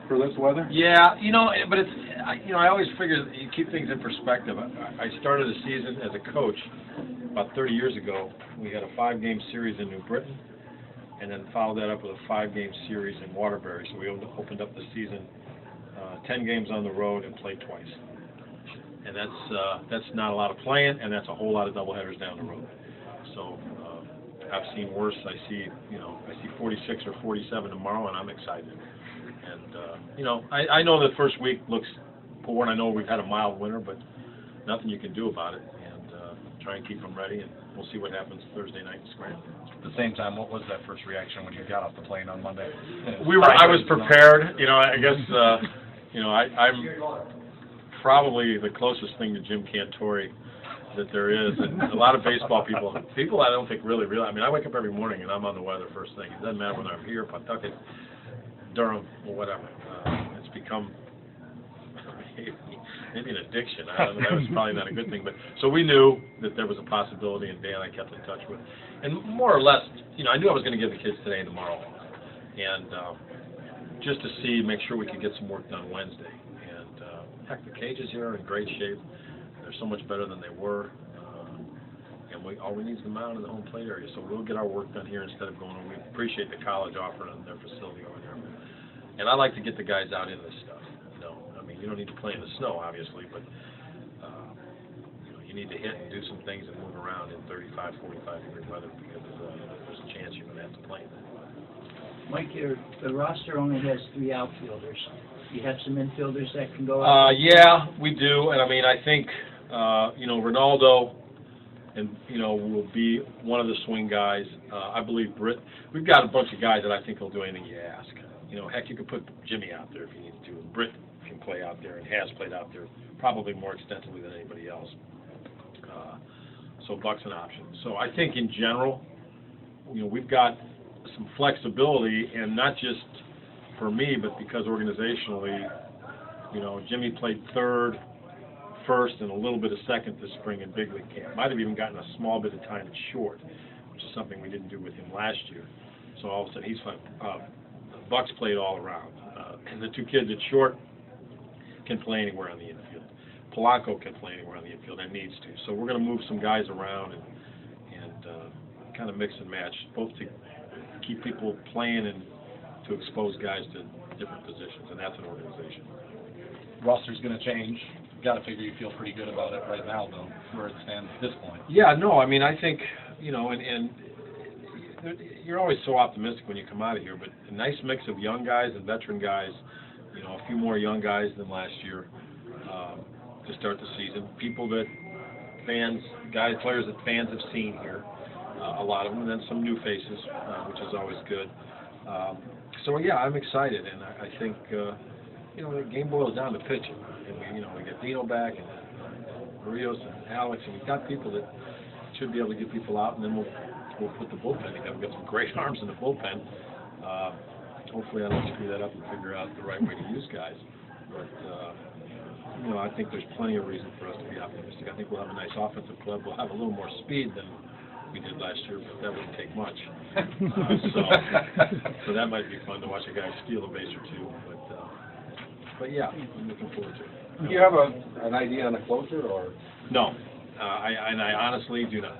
for this weather? Yeah, but it's, I always figure that you keep things in perspective. I started a season as a coach about 30 years ago. We had a 5-game series in New Britain, and then followed that up with a 5-game series in Waterbury. So we opened up the season 10 games on the road and played twice. And that's not a lot of playing, and that's a whole lot of doubleheaders down the road. So I've seen worse. I see 46 or 47 tomorrow, and I'm excited. And I know the first week looks poor, and I know we've had a mild winter, but nothing you can do about it. And try and keep them ready, and we'll see what happens Thursday night in Scranton. At the same time, what was that first reaction when you got off the plane on Monday? I was prepared. I guess I'm probably the closest thing to Jim Cantori that there is, and a lot of baseball people I don't think really realize. I mean, I wake up every morning and I'm on the weather first thing. It doesn't matter whether I'm here, Pawtucket, Durham, or whatever. It's become maybe an addiction. I don't know, that was probably not a good thing. But so we knew that there was a possibility, and Dan I kept in touch with, and more or less, I knew I was going to give the kids today and tomorrow, and just to make sure we could get some work done Wednesday. And heck, the cages here are in great shape. They're so much better than they were. And all we need is the mound and the home plate area. So we'll get our work done here instead of going over. We appreciate the college offering on their facility over there. And I like to get the guys out in this stuff. I mean, you don't need to play in the snow, obviously, but you need to hit and do some things and move around in 35, 45-degree weather because there's a chance you're going to have to play in that. Mike, the roster only has 3 outfielders. You have some infielders that can go out? Yeah, we do. And I mean, I think, Ronaldo and, will be one of the swing guys. I believe Britt. We've got a bunch of guys that I think will do anything you ask. Heck, you could put Jimmy out there if you need to. And Britt can play out there and has played out there probably more extensively than anybody else. So Buck's an option. So I think in general, we've got some flexibility, and not just for me, but because organizationally, Jimmy played third, first, and a little bit of second this spring in big league camp. Might have even gotten a small bit of time at short, which is something we didn't do with him last year. So all of a sudden he's fine. Buck's played all around, and the 2 kids at short can play anywhere on the infield. Polanco can play anywhere on the infield and needs to. So we're going to move some guys around and kind of mix and match, both to keep people playing and to expose guys to different positions, and that's an organization. Roster's going to change. Got to figure you feel pretty good about it right now, though, where it stands at this point. Yeah, no, I mean, I think, and you're always so optimistic when you come out of here, but a nice mix of young guys and veteran guys, a few more young guys than last year to start the season. People that players that fans have seen here, a lot of them, and then some new faces, which is always good. So yeah, I'm excited, and I think the game boils down to pitching. And we get Dino back, and Rios and Alex, and we've got people that should be able to get people out, and then we'll put the bullpen together. We've got some great arms in the bullpen. Hopefully I don't screw that up and figure out the right way to use guys. But I think there's plenty of reason for us to be optimistic. I think we'll have a nice offensive club. We'll have a little more speed than we did last year, but that wouldn't take much. So that might be fun to watch a guy steal a base or two. But yeah, I'm looking forward to it. Do you have an idea on a closer, or? No, I honestly do not.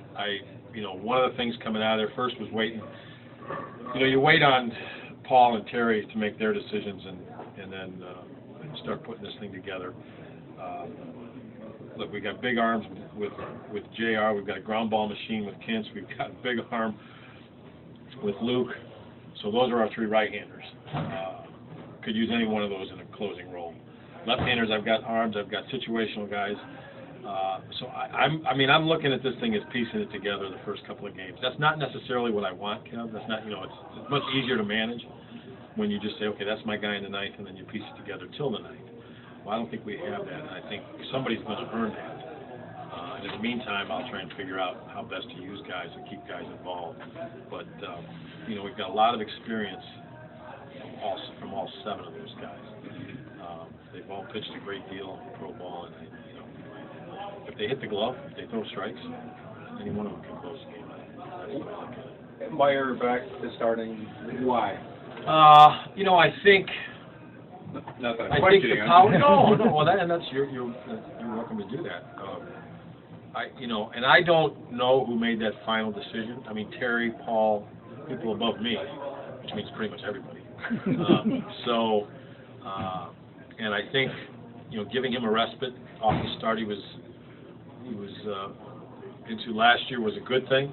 One of the things coming out of there first was waiting. You wait on Paul and Terry to make their decisions, and then start putting this thing together. Look, we got big arms with JR. We've got a ground ball machine with Kintz. We've got a big arm with Luke. So those are our 3 right-handers. Could use any one of those in a closing role. Left-handers, I've got arms. I've got situational guys. So I'm looking at this thing as piecing it together the first couple of games. That's not necessarily what I want, Kev. That's not, it's much easier to manage when you just say, okay, that's my guy in the 9th, and then you piece it together till the 9th. Well, I don't think we have that, and I think somebody's going to earn that. And in the meantime, I'll try and figure out how best to use guys and keep guys involved. But, we've got a lot of experience from all 7 of those guys. They've all pitched a great deal in pro ball, and if they hit the glove, if they throw strikes, any one of them can close the game. That's the way I look at it. Meyer back to starting. Why? You know, I think Not that I'm I think questioning the it. power. No. Well, that's you're welcome to do that. And I don't know who made that final decision. I mean, Terry, Paul, people above me, which means pretty much everybody. And I think, giving him a respite off the start he was into last year was a good thing.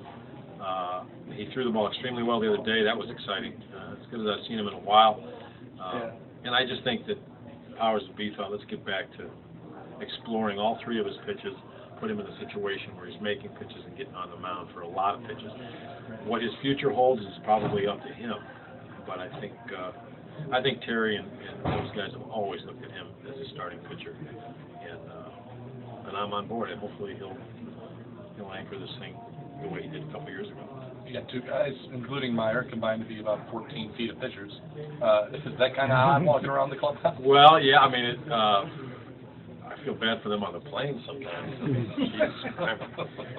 He threw the ball extremely well the other day. That was exciting. As good as I've seen him in a while. And I just think that powers that be thought, let's get back to exploring all three of his pitches, put him in a situation where he's making pitches and getting on the mound for a lot of pitches. What his future holds is probably up to him. But I think Terry and those guys have always looked at him as a starting pitcher, and I'm on board. And hopefully he'll anchor this thing the way he did a couple years ago. You got two guys, including Meyer, combined to be about 14 feet of pitchers. Is that kind of odd walking around the clubhouse? Well, yeah. I mean, I feel bad for them on the plane sometimes. I mean,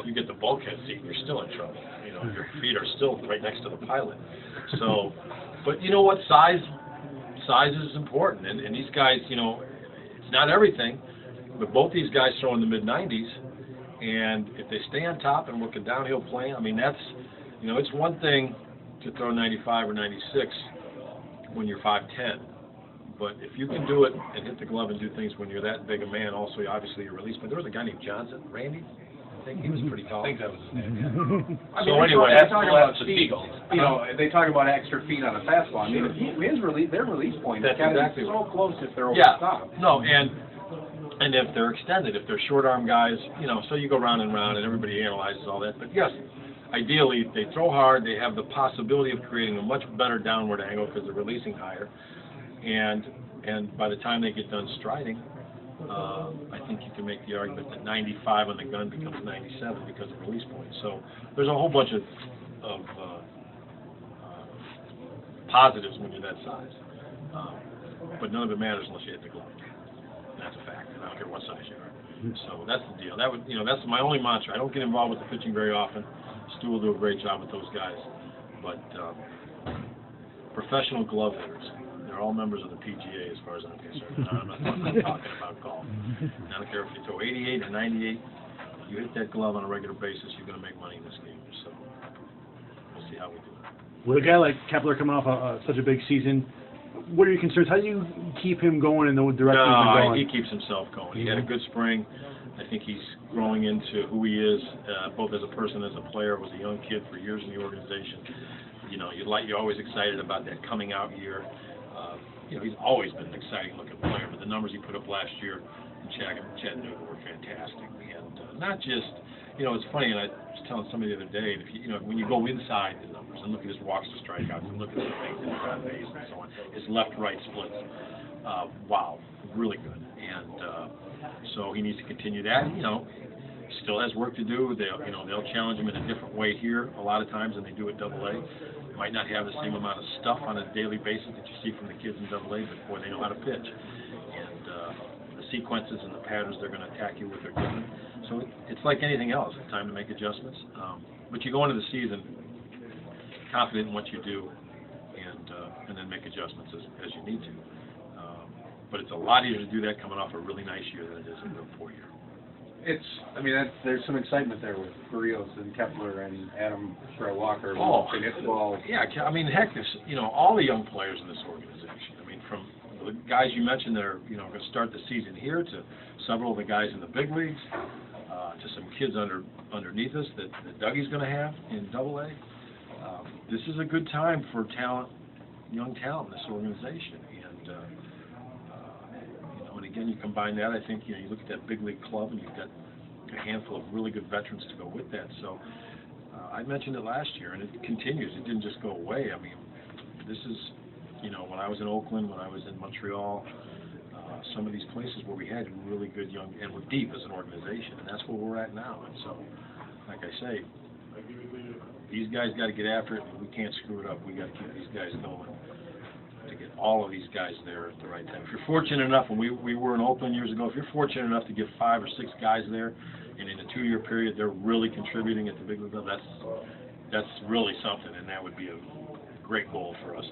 you get the bulkhead seat, and you're still in trouble. Your feet are still right next to the pilot. So, but you know what? Size is important, and these guys, it's not everything, but both these guys throw in the mid-90s, and if they stay on top and work a downhill plane, I mean, that's, it's one thing to throw 95 or 96 when you're 5'10", but if you can do it and hit the glove and do things when you're that big a man, also obviously your release. But there was a guy named Johnson, Randy. I think he was pretty tall. I think that was his name. So anyway, they talk about the speed. Seagulls. They talk about extra feet on a fastball. I mean, their release point is That's gotta exactly be so close if they're over yeah, the top. no, and if they're extended, if they're short arm guys, so you go round and round and everybody analyzes all that. But yes, ideally they throw hard. They have the possibility of creating a much better downward angle because they're releasing higher, and by the time they get done striding, I think you can make the argument that 95 on the gun becomes 97 because of release points. So there's a whole bunch of positives when you're that size. But none of it matters unless you hit the glove. And that's a fact. And I don't care what size you are. So that's the deal. That's my only mantra. I don't get involved with the pitching very often. Stu will do a great job with those guys. But professional glove hitters, they're all members of the PGA as far as I'm concerned. I'm not talking about golf. I don't care if you throw 88 or 98. You hit that glove on a regular basis, you're going to make money in this game. So we'll see how we do it. With a guy like Kepler coming off such a big season, what are your concerns? How do you keep him going in the direction he's been going? He keeps himself going. He had a good spring. I think he's growing into who he is, both as a person and as a player. Was a young kid for years in the organization. You're always excited about that coming out year. He's always been an exciting looking player, but the numbers he put up last year in Chattanooga were fantastic. And not just, it's funny, and I was telling somebody the other day, if when you go inside the numbers and look at his walks to strikeouts and look at the things in front base and so on, his left-right splits, wow, really good. And so he needs to continue that. Still has work to do. They'll challenge him in a different way here a lot of times than they do at AA. Might not have the same amount of stuff on a daily basis that you see from the kids in AA, but boy, they know how to pitch. And the sequences and the patterns they're going to attack you with are different. So it's like anything else. It's time to make adjustments. But you go into the season confident in what you do, and then make adjustments as you need to. But it's a lot easier to do that coming off a really nice year than it is a real poor year. There's some excitement there with Barrios and Kepler and Adam Walker. Oh, and it's ball. Yeah, I mean, heck, there's, all the young players in this organization. I mean, from the guys you mentioned that are, going to start the season here to several of the guys in the big leagues, to some kids underneath us that Dougie's going to have in AA. This is a good time for young talent in this organization. And again, you combine that, I think, you look at that big league club and you've got a handful of really good veterans to go with that. So I mentioned it last year, and it continues. It didn't just go away. I mean, this is, when I was in Oakland, when I was in Montreal, some of these places where we had really good young, and we're deep as an organization, and that's where we're at now. And so, like I say, these guys got to get after it, and we can't screw it up. We got to keep these guys going to get all of these guys there at the right time. If you're fortunate enough, when we were in Oakland years ago, if you're fortunate enough to get 5 or 6 guys there, and in a 2-year period they're really contributing at the big level, that's really something, and that would be a great goal for us